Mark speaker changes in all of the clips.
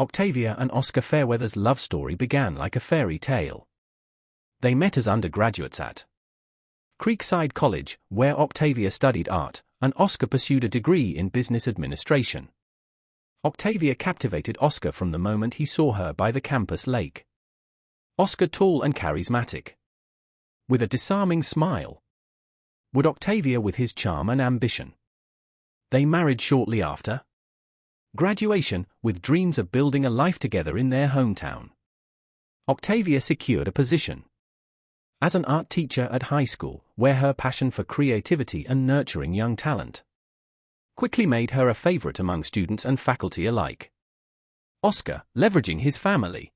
Speaker 1: Octavia and Oscar Fairweather's love story began like a fairy tale. They met as undergraduates at Creekside College, where Octavia studied art, and Oscar pursued a degree in business administration. Octavia captivated Oscar from the moment he saw her by the campus lake. Oscar tall and charismatic, with a disarming smile. Would Octavia with his charm and ambition? They married shortly after graduation, with dreams of building a life together in their hometown. Octavia secured a position as an art teacher at high school, where her passion for creativity and nurturing young talent quickly made her a favorite among students and faculty alike. Oscar, leveraging his family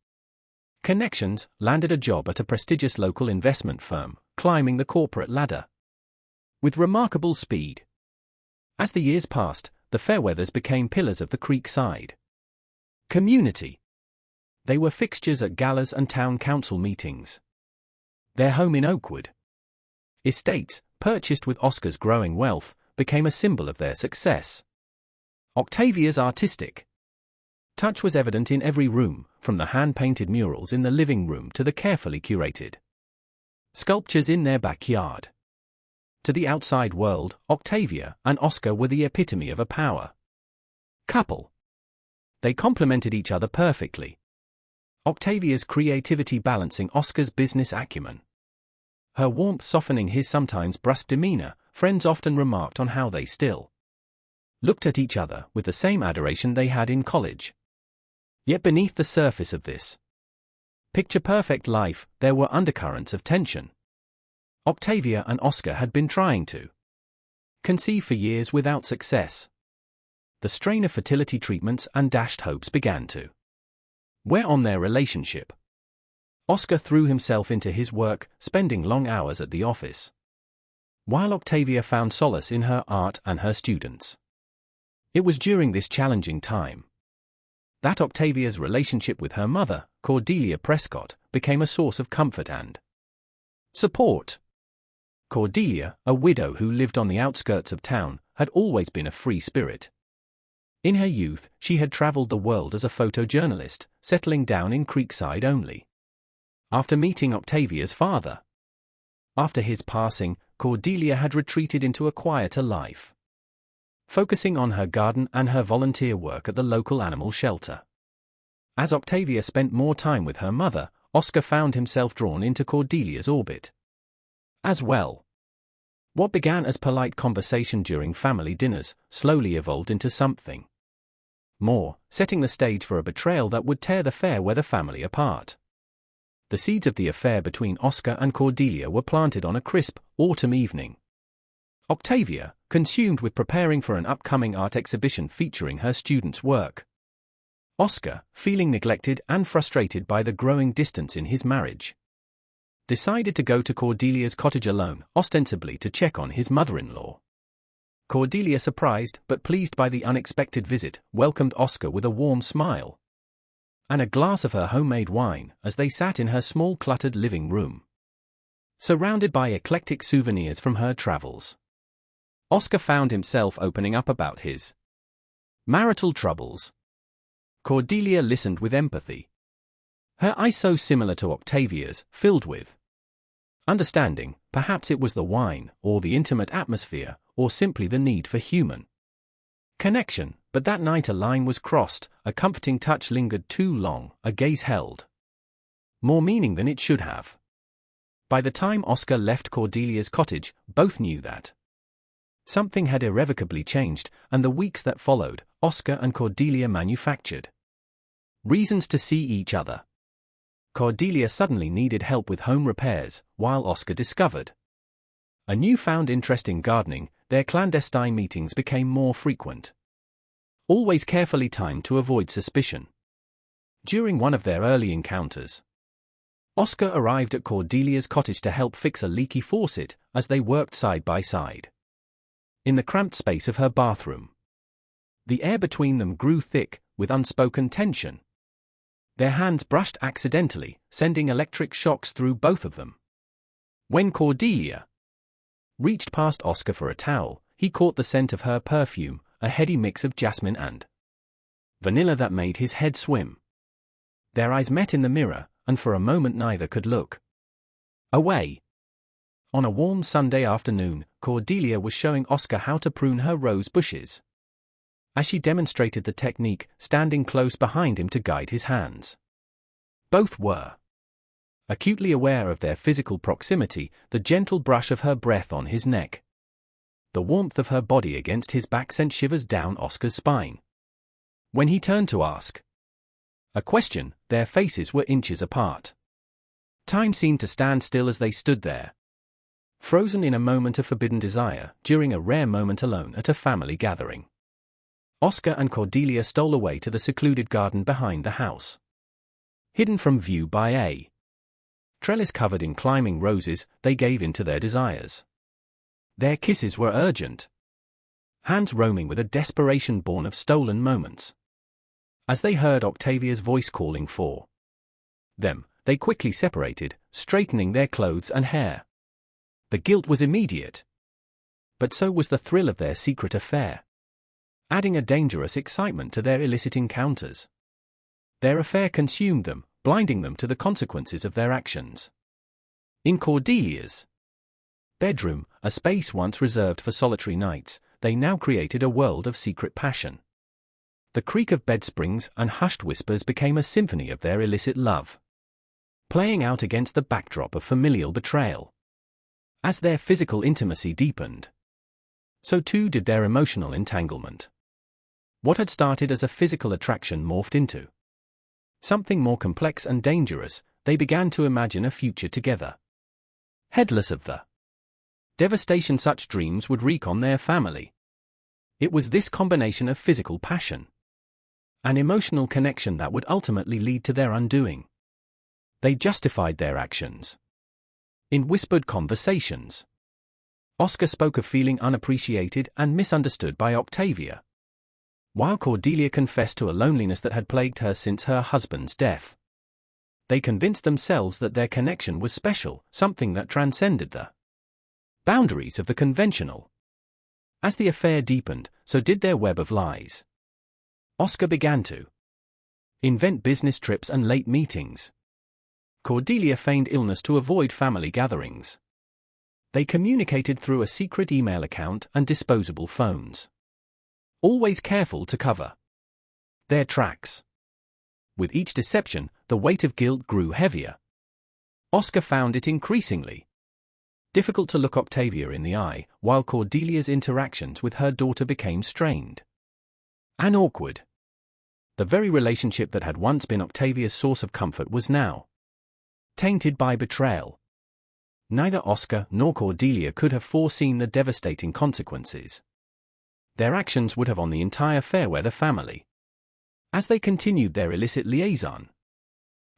Speaker 1: connections, landed a job at a prestigious local investment firm, climbing the corporate ladder with remarkable speed. As the years passed, the Fairweathers became pillars of the Creekside community. They were fixtures at galas and town council meetings. Their home in Oakwood Estates, purchased with Oscar's growing wealth, became a symbol of their success. Octavia's artistic touch was evident in every room, from the hand-painted murals in the living room to the carefully curated sculptures in their backyard. To the outside world, Octavia and Oscar were the epitome of a power couple. They complemented each other perfectly. Octavia's creativity balancing Oscar's business acumen. Her warmth softening his sometimes brusque demeanor. Friends often remarked on how they still looked at each other with the same adoration they had in college. Yet beneath the surface of this picture-perfect life, there were undercurrents of tension. Octavia and Oscar had been trying to conceive for years without success. The strain of fertility treatments and dashed hopes began to wear on their relationship. Oscar threw himself into his work, spending long hours at the office, while Octavia found solace in her art and her students. It was during this challenging time that Octavia's relationship with her mother, Cordelia Prescott, became a source of comfort and support. Cordelia, a widow who lived on the outskirts of town, had always been a free spirit. In her youth, she had traveled the world as a photojournalist, settling down in Creekside only after meeting Octavia's father. After his passing, Cordelia had retreated into a quieter life, focusing on her garden and her volunteer work at the local animal shelter. As Octavia spent more time with her mother, Oscar found himself drawn into Cordelia's orbit as well. What began as polite conversation during family dinners slowly evolved into something more, setting the stage for a betrayal that would tear the Fairweather family apart. The seeds of the affair between Oscar and Cordelia were planted on a crisp, autumn evening. Octavia, consumed with preparing for an upcoming art exhibition featuring her students' work. Oscar, feeling neglected and frustrated by the growing distance in his marriage, decided to go to Cordelia's cottage alone, ostensibly to check on his mother-in-law. Cordelia, surprised but pleased by the unexpected visit, welcomed Oscar with a warm smile and a glass of her homemade wine as they sat in her small cluttered living room, surrounded by eclectic souvenirs from her travels. Oscar found himself opening up about his marital troubles. Cordelia listened with empathy, her eyes so similar to Octavia's, filled with understanding. Perhaps it was the wine, or the intimate atmosphere, or simply the need for human connection, but that night a line was crossed, a comforting touch lingered too long, a gaze held more meaning than it should have. By the time Oscar left Cordelia's cottage, both knew that something had irrevocably changed, and the weeks that followed, Oscar and Cordelia manufactured reasons to see each other. Cordelia suddenly needed help with home repairs, while Oscar discovered a newfound interest in gardening. Their clandestine meetings became more frequent, always carefully timed to avoid suspicion. During one of their early encounters, Oscar arrived at Cordelia's cottage to help fix a leaky faucet as they worked side by side in the cramped space of her bathroom. The air between them grew thick, with unspoken tension. Their hands brushed accidentally, sending electric shocks through both of them. When Cordelia reached past Oscar for a towel, he caught the scent of her perfume, a heady mix of jasmine and vanilla that made his head swim. Their eyes met in the mirror, and for a moment neither could look away. On a warm Sunday afternoon, Cordelia was showing Oscar how to prune her rose bushes. As she demonstrated the technique, standing close behind him to guide his hands. Both were acutely aware of their physical proximity, the gentle brush of her breath on his neck. The warmth of her body against his back sent shivers down Oscar's spine. When he turned to ask a question, their faces were inches apart. Time seemed to stand still as they stood there, frozen in a moment of forbidden desire, during a rare moment alone at a family gathering. Oscar and Cordelia stole away to the secluded garden behind the house. Hidden from view by a trellis covered in climbing roses, they gave in to their desires. Their kisses were urgent, hands roaming with a desperation born of stolen moments. As they heard Octavia's voice calling for them, they quickly separated, straightening their clothes and hair. The guilt was immediate, but so was the thrill of their secret affair, adding a dangerous excitement to their illicit encounters. Their affair consumed them, blinding them to the consequences of their actions. In Cordelia's bedroom, a space once reserved for solitary nights, they now created a world of secret passion. The creak of bed springs and hushed whispers became a symphony of their illicit love, playing out against the backdrop of familial betrayal. As their physical intimacy deepened, so too did their emotional entanglement. What had started as a physical attraction morphed into something more complex and dangerous. They began to imagine a future together, heedless of the devastation such dreams would wreak on their family. It was this combination of physical passion and emotional connection that would ultimately lead to their undoing. They justified their actions in whispered conversations. Oscar spoke of feeling unappreciated and misunderstood by Octavia, while Cordelia confessed to a loneliness that had plagued her since her husband's death. They convinced themselves that their connection was special, something that transcended the boundaries of the conventional. As the affair deepened, so did their web of lies. Oscar began to invent business trips and late meetings. Cordelia feigned illness to avoid family gatherings. They communicated through a secret email account and disposable phones, always careful to cover their tracks. With each deception, the weight of guilt grew heavier. Oscar found it increasingly difficult to look Octavia in the eye, while Cordelia's interactions with her daughter became strained and awkward. The very relationship that had once been Octavia's source of comfort was now tainted by betrayal. Neither Oscar nor Cordelia could have foreseen the devastating consequences their actions would have on the entire Fairweather family. As they continued their illicit liaison,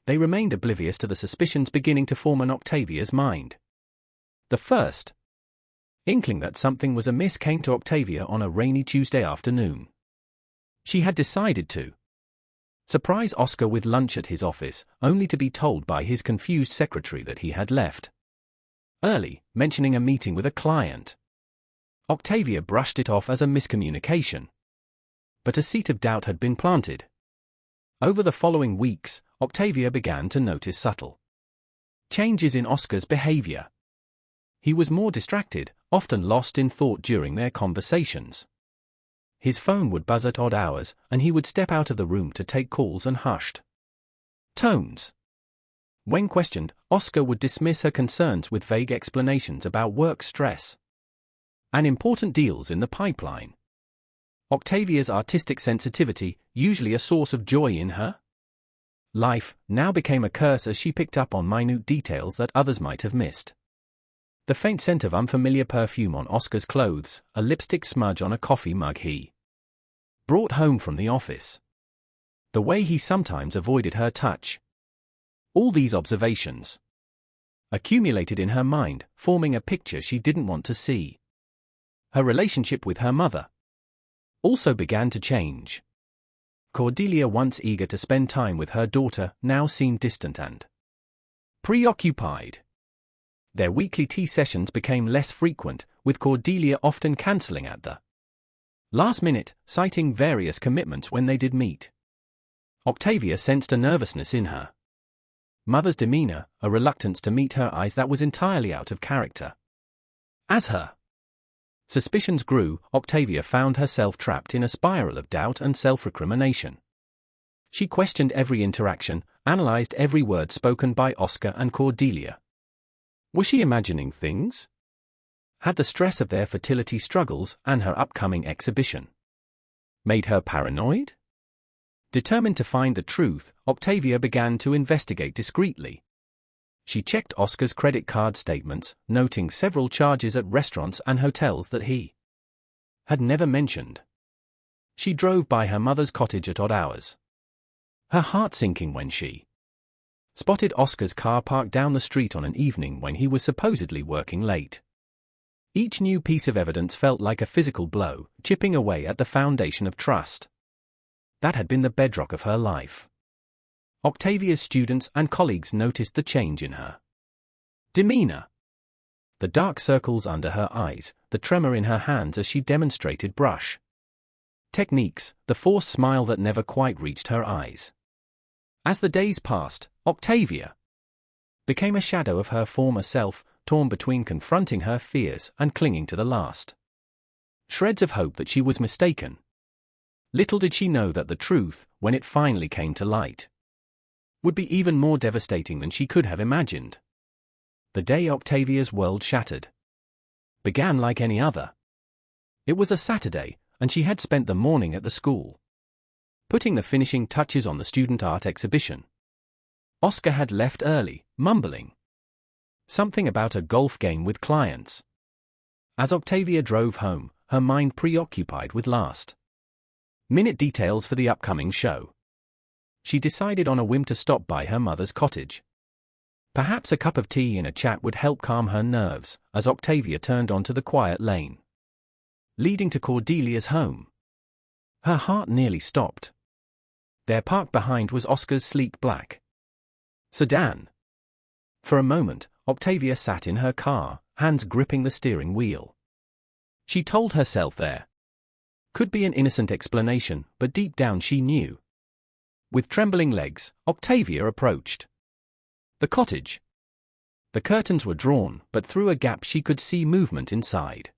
Speaker 1: they remained oblivious to the suspicions beginning to form on Octavia's mind. The first inkling that something was amiss came to Octavia on a rainy Tuesday afternoon. She had decided to surprise Oscar with lunch at his office, only to be told by his confused secretary that he had left early, mentioning a meeting with a client. Octavia brushed it off as a miscommunication, but a seed of doubt had been planted. Over the following weeks, Octavia began to notice subtle changes in Oscar's behavior. He was more distracted, often lost in thought during their conversations. His phone would buzz at odd hours, and he would step out of the room to take calls in hushed tones. When questioned, Oscar would dismiss her concerns with vague explanations about work stress and important deals in the pipeline. Octavia's artistic sensitivity, usually a source of joy in her life, now became a curse as she picked up on minute details that others might have missed. The faint scent of unfamiliar perfume on Oscar's clothes, a lipstick smudge on a coffee mug he brought home from the office, the way he sometimes avoided her touch. All these observations accumulated in her mind, forming a picture she didn't want to see. Her relationship with her mother also began to change. Cordelia, once eager to spend time with her daughter, now seemed distant and preoccupied. Their weekly tea sessions became less frequent, with Cordelia often cancelling at the last minute, citing various commitments when they did meet. Octavia sensed a nervousness in her mother's demeanor, a reluctance to meet her eyes that was entirely out of character. As her suspicions grew, Octavia found herself trapped in a spiral of doubt and self-recrimination. She questioned every interaction, analyzed every word spoken by Oscar and Cordelia. Was she imagining things? Had the stress of their fertility struggles and her upcoming exhibition made her paranoid? Determined to find the truth, Octavia began to investigate discreetly. She checked Oscar's credit card statements, noting several charges at restaurants and hotels that he had never mentioned. She drove by her mother's cottage at odd hours, her heart sinking when she spotted Oscar's car parked down the street on an evening when he was supposedly working late. Each new piece of evidence felt like a physical blow, chipping away at the foundation of trust that had been the bedrock of her life. Octavia's students and colleagues noticed the change in her demeanor. The dark circles under her eyes, the tremor in her hands as she demonstrated brush techniques, the forced smile that never quite reached her eyes. As the days passed, Octavia became a shadow of her former self, torn between confronting her fears and clinging to the last shreds of hope that she was mistaken. Little did she know that the truth, when it finally came to light, would be even more devastating than she could have imagined. The day Octavia's world shattered began like any other. It was a Saturday, and she had spent the morning at the school, putting the finishing touches on the student art exhibition. Oscar had left early, mumbling something about a golf game with clients. As Octavia drove home, her mind preoccupied with last-minute details for the upcoming show, she decided on a whim to stop by her mother's cottage. Perhaps a cup of tea and a chat would help calm her nerves, as Octavia turned onto the quiet lane leading to Cordelia's home. Her heart nearly stopped. There parked behind was Oscar's sleek black sedan. For a moment, Octavia sat in her car, hands gripping the steering wheel. She told herself there could be an innocent explanation, but deep down she knew. With trembling legs, Octavia approached the cottage. The curtains were drawn, but through a gap she could see movement inside.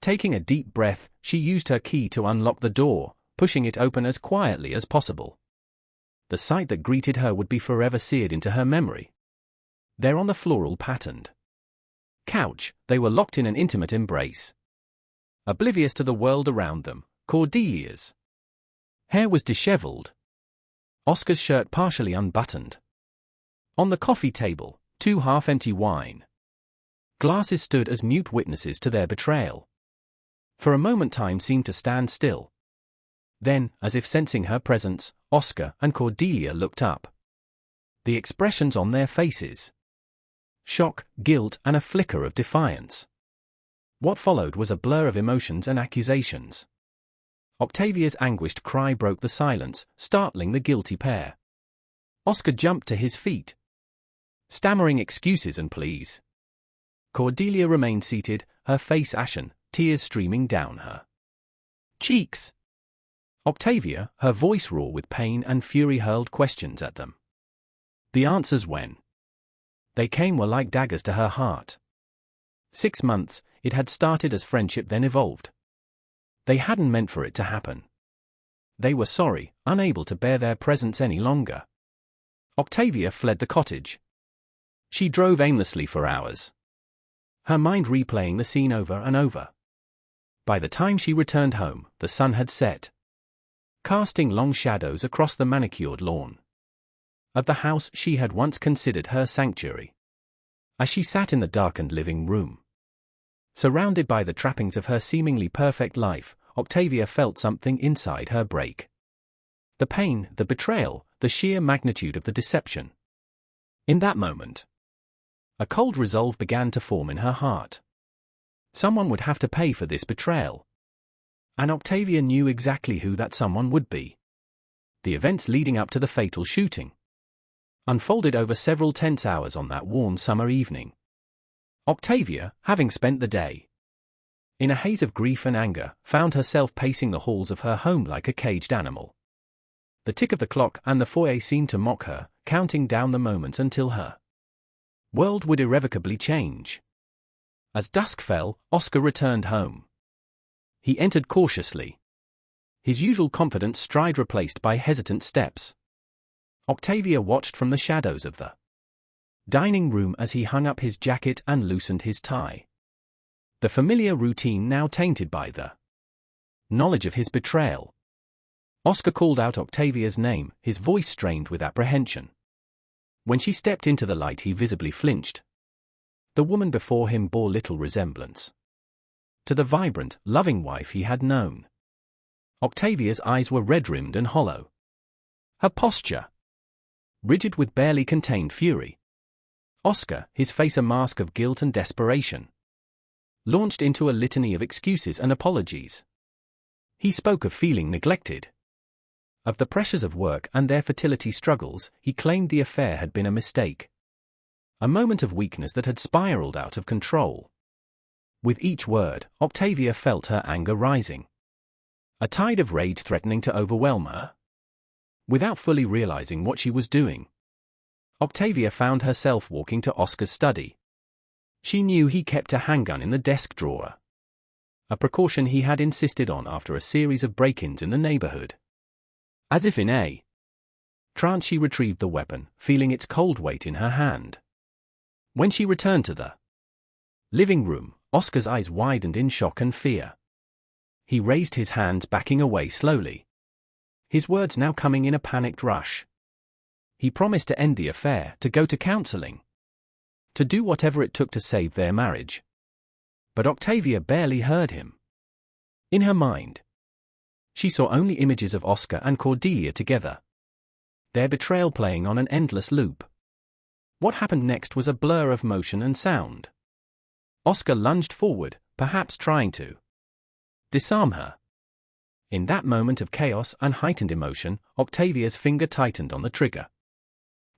Speaker 1: Taking a deep breath, she used her key to unlock the door, pushing it open as quietly as possible. The sight that greeted her would be forever seared into her memory. There on the floral-patterned couch, they were locked in an intimate embrace. Oblivious to the world around them, Cordelia's hair was disheveled, Oscar's shirt partially unbuttoned. On the coffee table, 2 half-empty wine glasses stood as mute witnesses to their betrayal. For a moment time seemed to stand still. Then, as if sensing her presence, Oscar and Cordelia looked up. The expressions on their faces: shock, guilt, and a flicker of defiance. What followed was a blur of emotions and accusations. Octavia's anguished cry broke the silence, startling the guilty pair. Oscar jumped to his feet, stammering excuses and pleas. Cordelia remained seated, her face ashen, tears streaming down her cheeks. Octavia, her voice raw with pain and fury, hurled questions at them. The answers, when they came, were like daggers to her heart. 6 months, it had started as friendship, then evolved. They hadn't meant for it to happen. They were sorry, unable to bear their presence any longer. Octavia fled the cottage. She drove aimlessly for hours, her mind replaying the scene over and over. By the time she returned home, the sun had set, casting long shadows across the manicured lawn of the house she had once considered her sanctuary. As she sat in the darkened living room, surrounded by the trappings of her seemingly perfect life, Octavia felt something inside her break. The pain, the betrayal, the sheer magnitude of the deception. In that moment, a cold resolve began to form in her heart. Someone would have to pay for this betrayal. And Octavia knew exactly who that someone would be. The events leading up to the fatal shooting unfolded over several tense hours on that warm summer evening. Octavia, having spent the day in a haze of grief and anger, found herself pacing the halls of her home like a caged animal. The tick of the clock and the foyer seemed to mock her, counting down the moments until her world would irrevocably change. As dusk fell, Oscar returned home. He entered cautiously, his usual confident stride replaced by hesitant steps. Octavia watched from the shadows of the dining room as he hung up his jacket and loosened his tie. The familiar routine now tainted by the knowledge of his betrayal. Oscar called out Octavia's name, his voice strained with apprehension. When she stepped into the light, he visibly flinched. The woman before him bore little resemblance to the vibrant, loving wife he had known. Octavia's eyes were red-rimmed and hollow. Her posture rigid with barely contained fury. Oscar, his face a mask of guilt and desperation, launched into a litany of excuses and apologies. He spoke of feeling neglected, of the pressures of work and their fertility struggles. He claimed the affair had been a mistake, a moment of weakness that had spiraled out of control. With each word, Octavia felt her anger rising, a tide of rage threatening to overwhelm her. Without fully realizing what she was doing, Octavia found herself walking to Oscar's study. She knew he kept a handgun in the desk drawer, a precaution he had insisted on after a series of break-ins in the neighborhood. As if in a trance, she retrieved the weapon, feeling its cold weight in her hand. When she returned to the living room, Oscar's eyes widened in shock and fear. He raised his hands, backing away slowly, his words now coming in a panicked rush. He promised to end the affair, to go to counseling, to do whatever it took to save their marriage. But Octavia barely heard him. In her mind, she saw only images of Oscar and Cordelia together, their betrayal playing on an endless loop. What happened next was a blur of motion and sound. Oscar lunged forward, perhaps trying to disarm her. In that moment of chaos and heightened emotion, Octavia's finger tightened on the trigger.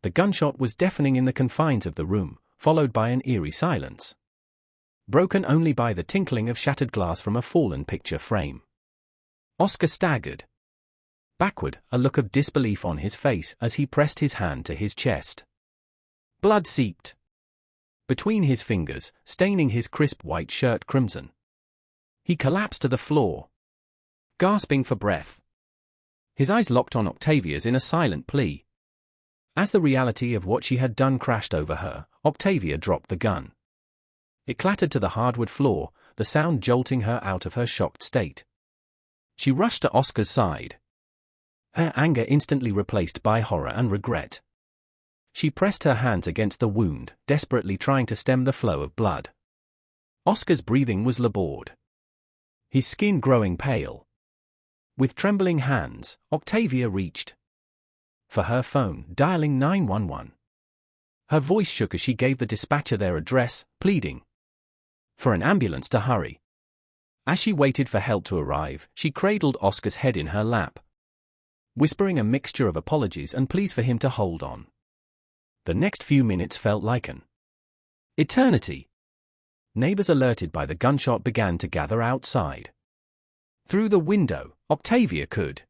Speaker 1: The gunshot was deafening in the confines of the room, followed by an eerie silence, broken only by the tinkling of shattered glass from a fallen picture frame. Oscar staggered backward, a look of disbelief on his face as he pressed his hand to his chest. Blood seeped between his fingers, staining his crisp white shirt crimson. He collapsed to the floor, gasping for breath. His eyes locked on Octavia's in a silent plea. As the reality of what she had done crashed over her, Octavia dropped the gun. It clattered to the hardwood floor, the sound jolting her out of her shocked state. She rushed to Oscar's side, her anger instantly replaced by horror and regret. She pressed her hands against the wound, desperately trying to stem the flow of blood. Oscar's breathing was labored, his skin growing pale. With trembling hands, Octavia reached for her phone, dialing 911. Her voice shook as she gave the dispatcher their address, pleading for an ambulance to hurry. As she waited for help to arrive, she cradled Oscar's head in her lap, whispering a mixture of apologies and pleas for him to hold on. The next few minutes felt like an eternity. Neighbors alerted by the gunshot began to gather outside. Through the window, Octavia could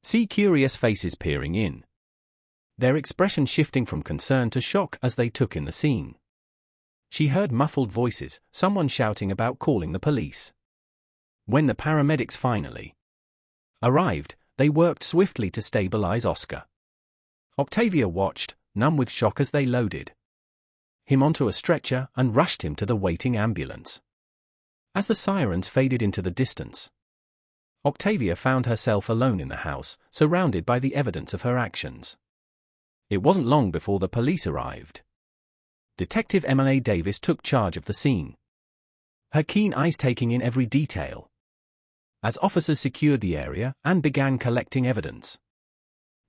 Speaker 1: see curious faces peering in, their expression shifting from concern to shock as they took in the scene. She heard muffled voices, someone shouting about calling the police. When the paramedics finally arrived, they worked swiftly to stabilize Oscar. Octavia watched, numb with shock, as they loaded him onto a stretcher and rushed him to the waiting ambulance. As the sirens faded into the distance, Octavia found herself alone in the house, surrounded by the evidence of her actions. It wasn't long before the police arrived. Detective Emily Davis took charge of the scene, her keen eyes taking in every detail. As officers secured the area and began collecting evidence,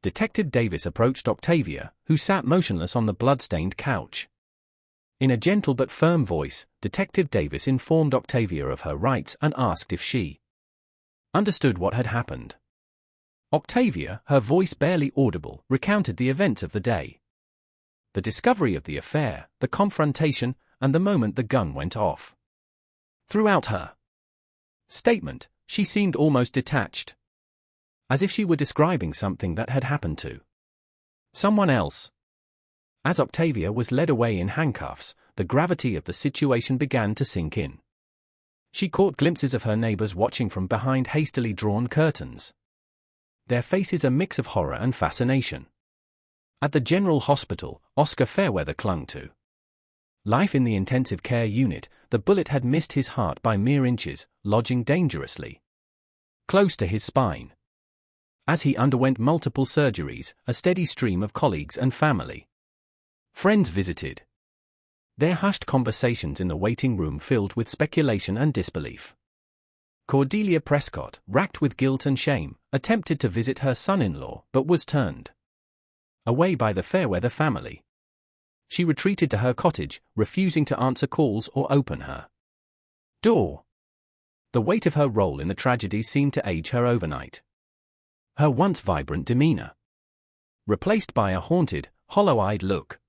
Speaker 1: Detective Davis approached Octavia, who sat motionless on the blood-stained couch. In a gentle but firm voice, Detective Davis informed Octavia of her rights and asked if she understood what had happened. Octavia, her voice barely audible, recounted the events of the day. The discovery of the affair, the confrontation, and the moment the gun went off. Throughout her statement, she seemed almost detached, as if she were describing something that had happened to someone else. As Octavia was led away in handcuffs, the gravity of the situation began to sink in. She caught glimpses of her neighbors watching from behind hastily drawn curtains, their faces a mix of horror and fascination. At the General Hospital, Oscar Fairweather clung to life in the intensive care unit. The bullet had missed his heart by mere inches, lodging dangerously close to his spine. As he underwent multiple surgeries, a steady stream of colleagues and friends visited. Their hushed conversations in the waiting room filled with speculation and disbelief. Cordelia Prescott, racked with guilt and shame, attempted to visit her son-in-law but was turned away by the Fairweather family. She retreated to her cottage, refusing to answer calls or open her door. The weight of her role in the tragedy seemed to age her overnight. Her once vibrant demeanor replaced by a haunted, hollow-eyed look.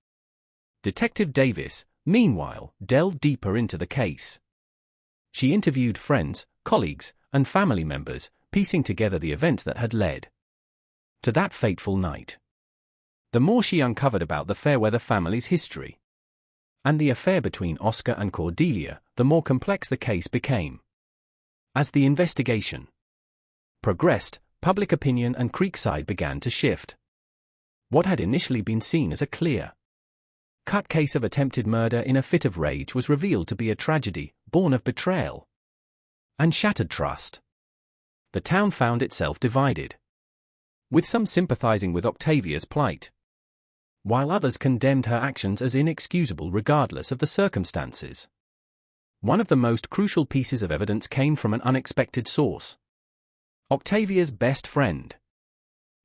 Speaker 1: Detective Davis, meanwhile, delved deeper into the case. She interviewed friends, colleagues, and family members, piecing together the events that had led to that fateful night. The more she uncovered about the Fairweather family's history and the affair between Oscar and Cordelia, the more complex the case became. As the investigation progressed, public opinion and Creekside began to shift. What had initially been seen as a clear-cut case of attempted murder in a fit of rage was revealed to be a tragedy born of betrayal and shattered trust. The town found itself divided, with some sympathizing with Octavia's plight, while others condemned her actions as inexcusable regardless of the circumstances. One of the most crucial pieces of evidence came from an unexpected source. Octavia's best friend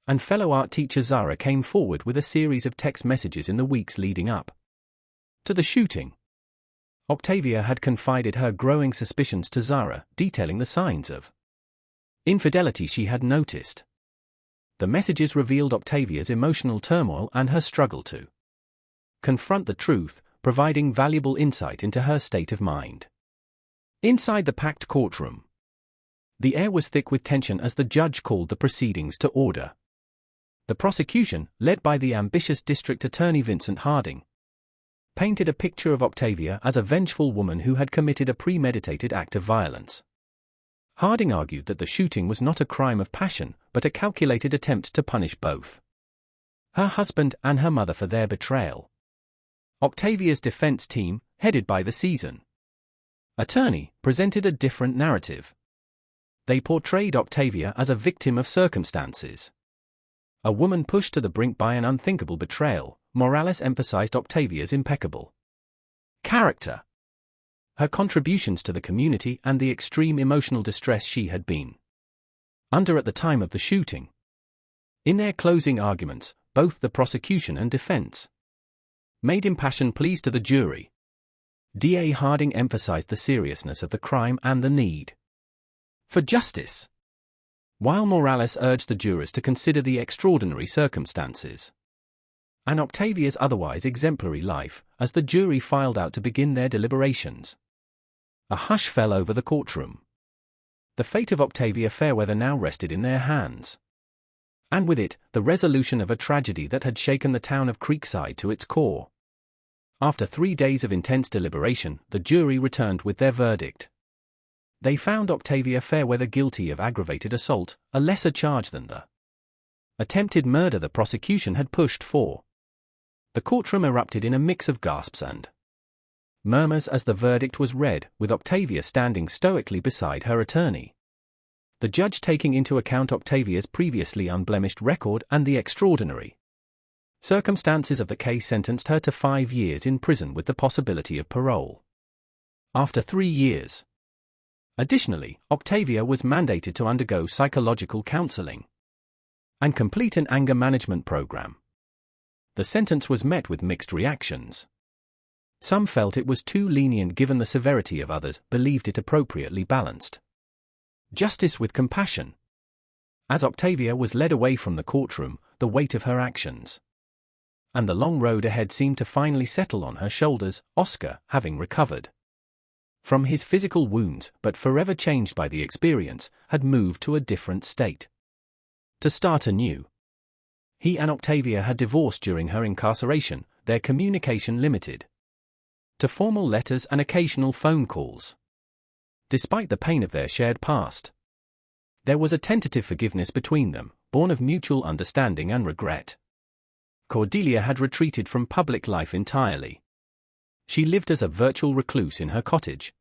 Speaker 1: and fellow art teacher Zara came forward with a series of text messages in the weeks leading up to the shooting. Octavia had confided her growing suspicions to Zara, detailing the signs of infidelity she had noticed. The messages revealed Octavia's emotional turmoil and her struggle to confront the truth, providing valuable insight into her state of mind. Inside the packed courtroom, the air was thick with tension as the judge called the proceedings to order. The prosecution, led by the ambitious District Attorney Vincent Harding, painted a picture of Octavia as a vengeful woman who had committed a premeditated act of violence. Harding argued that the shooting was not a crime of passion, but a calculated attempt to punish both her husband and her mother for their betrayal. Octavia's defense team, headed by the seasoned attorney, presented a different narrative. They portrayed Octavia as a victim of circumstances, a woman pushed to the brink by an unthinkable betrayal. Morales emphasized Octavia's impeccable character, her contributions to the community, and the extreme emotional distress she had been under at the time of the shooting. In their closing arguments, both the prosecution and defense made impassioned pleas to the jury. D.A. Harding emphasized the seriousness of the crime and the need for justice, while Morales urged the jurors to consider the extraordinary circumstances and Octavia's otherwise exemplary life. As the jury filed out to begin their deliberations, a hush fell over the courtroom. The fate of Octavia Fairweather now rested in their hands, and with it, the resolution of a tragedy that had shaken the town of Creekside to its core. After 3 days of intense deliberation, the jury returned with their verdict. They found Octavia Fairweather guilty of aggravated assault, a lesser charge than the attempted murder the prosecution had pushed for. The courtroom erupted in a mix of gasps and murmurs as the verdict was read, with Octavia standing stoically beside her attorney. The judge, taking into account Octavia's previously unblemished record and the extraordinary circumstances of the case, sentenced her to 5 years in prison with the possibility of parole after 3 years. Additionally, Octavia was mandated to undergo psychological counseling and complete an anger management program. The sentence was met with mixed reactions. Some felt it was too lenient given the severity of others, believed it appropriately balanced justice with compassion. As Octavia was led away from the courtroom, the weight of her actions and the long road ahead seemed to finally settle on her shoulders. Oscar, having recovered from his physical wounds but forever changed by the experience, had moved to a different state. to start anew. He and Octavia had divorced during her incarceration, their communication limited to formal letters and occasional phone calls. Despite the pain of their shared past, there was a tentative forgiveness between them, born of mutual understanding and regret. Cordelia had retreated from public life entirely. She lived as a virtual recluse in her cottage,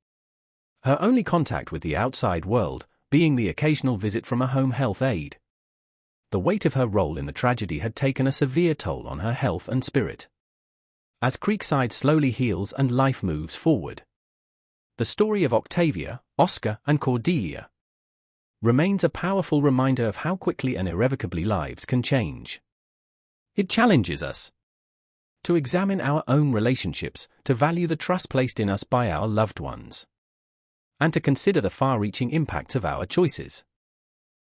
Speaker 1: her only contact with the outside world being the occasional visit from a home health aide. The weight of her role in the tragedy had taken a severe toll on her health and spirit. As Creekside slowly heals and life moves forward, the story of Octavia, Oscar, and Cordelia remains a powerful reminder of how quickly and irrevocably lives can change. It challenges us to examine our own relationships, to value the trust placed in us by our loved ones, and to consider the far-reaching impacts of our choices.